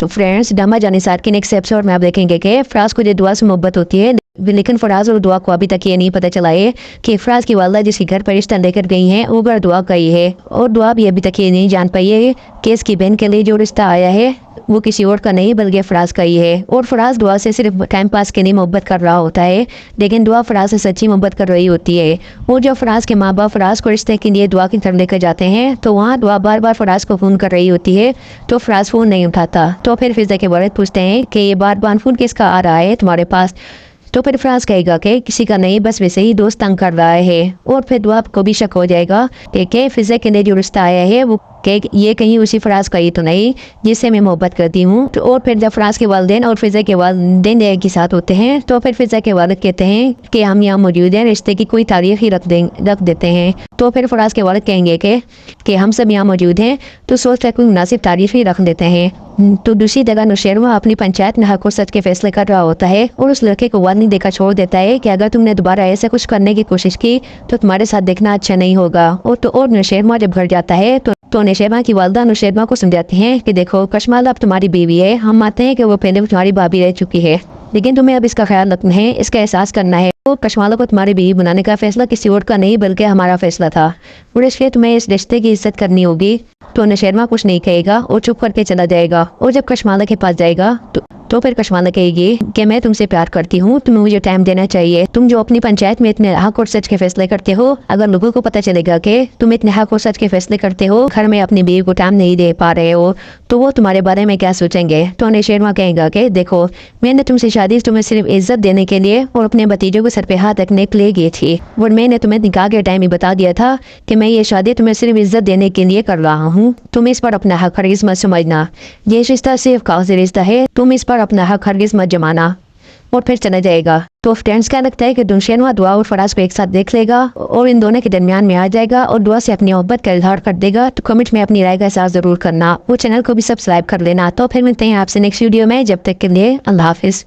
तो friends, drama Jannisar के next episode में आप देखेंगे कि फराज को जो दुआ से मोहब्बत होती है, लेकिन फराज और दुआ को अभी तक ये नहीं पता चला है कि फराज की वालदा जिसके घर पर रिश्ता लेकर गई हैं वो घर दुआ गई है, और दुआ भी अभी तक ये नहीं जान पाई है कि इसकी बहन के लिए जो रिश्ता आया है वो किसी और का नहीं बल्कि फराज का ही है। और फराज दुआ से सिर्फ टाइम पास के लिए मोहब्बत कर रहा होता है, लेकिन दुआ फराज से सच्ची मोहब्बत कर रही होती है। और जब फराज के माँ बाप फराज को रिश्ते के लिए दुआ की तरफ लेकर जाते हैं तो वहाँ दुआ बार बार फराज को फ़ोन कर रही होती है, तो फराज फ़ोन नहीं उठाता। तो फिर फिजा के वालिद पूछते हैं कि ये बार बार फ़ोन किसका आ रहा है तुम्हारे पास। तो फिर फराज कहेगा कि किसी का नहीं, बस वैसे ही दोस्त तंग कर रहा है। और फिर दुआ को भी शक हो जाएगा कि फिजा के लिए जो रिश्ता आया है वो कि ये कहीं उसी फराज का ही तो नहीं जिससे मैं मोहब्बत करती हूँ। तो और फिर जब फराज के वालिदैन और फिजा के वालिदैन एक ही साथ होते हैं तो फिर फिजा के वालिद कहते हैं कि हम यहाँ मौजूद हैं, रिश्ते की कोई तारीख ही रख देते हैं। तो फिर फराज के वालिद कहेंगे कि हम सब यहाँ मौजूद हैं, तो सोच रहे कोई मुनासिब तारीख ही रख देते हैं। तो दूसरी जगह नुशैरवा अपनी पंचायत में हक और सच के फैसले कर रहा होता है और उस लड़के को वार्निंग देकर छोड़ देता है कि अगर तुमने दोबारा ऐसा कुछ करने की कोशिश की तो तुम्हारे साथ देखना अच्छा नहीं होगा। और नुशैरवा जब घर जाता है तो नुशैरवा की वालदा नुशैरवा को समझाती हैं कि देखो कशमाल अब तुम्हारी बीवी है, हम मानते हैं कि वो पहले तुम्हारी भाभी रह चुकी है, लेकिन तुम्हें अब इसका ख्याल रखना है, इसका एहसास करना है। तो कशमाला को तुम्हारी बीवी बनाने का फैसला किसी और का नहीं बल्कि हमारा फैसला था, और इसलिए तुम्हें इस रिश्ते की इज्जत करनी होगी। तो नुशैरवा कुछ नहीं कहेगा और चुप करके चला जाएगा। और जब कशमाला के पास जाएगा तो फिर कशमाला कहेगी कि मैं तुमसे प्यार करती हूँ, तुम्हें मुझे टाइम देना चाहिए। तुम जो अपनी पंचायत में इतने हक और सच के फैसले करते हो, अगर लोगों को पता चलेगा कि तुम इतने हक और सच के फैसले करते हो, घर में अपनी बीवी को टाइम नहीं दे पा रहे हो, तो वो तुम्हारे बारे में क्या सोचेंगे। तो नुशैरवा कहेगा कि देखो मैंने तुमसे शादी तुम्हें सिर्फ इज्जत देने के लिए और अपने भतीजों को सर पे हाथ रखने के लिए की थी, और मैंने तुम्हें निकाह के टाइम ही बता दिया था कि मैं ये शादी तुम्हें सिर्फ इज्जत देने के लिए कर रहा हूँ। तुम इस पर अपना हक हरगिज़ मत समझना, ये रिश्ता सिर्फ कागज़ी रिश्ता है, तुम इस पर अपना हक हरगिज़ मत जमाना। और फिर चला जाएगा। तो फ्रेंड्स क्या लगता है कि नुशैरवा दुआ और फराज को एक साथ देख लेगा और इन दोनों के दरमियान में आ जाएगा और दुआ से अपनी मोहब्बत का इजहार कर देगा। तो कमेंट में अपनी राय का एहसास जरूर करना, वो चैनल को भी सब्सक्राइब कर लेना। तो फिर मिलते हैं आपसे नेक्स्ट वीडियो में, जब तक के लिए अल्लाह हाफिज़।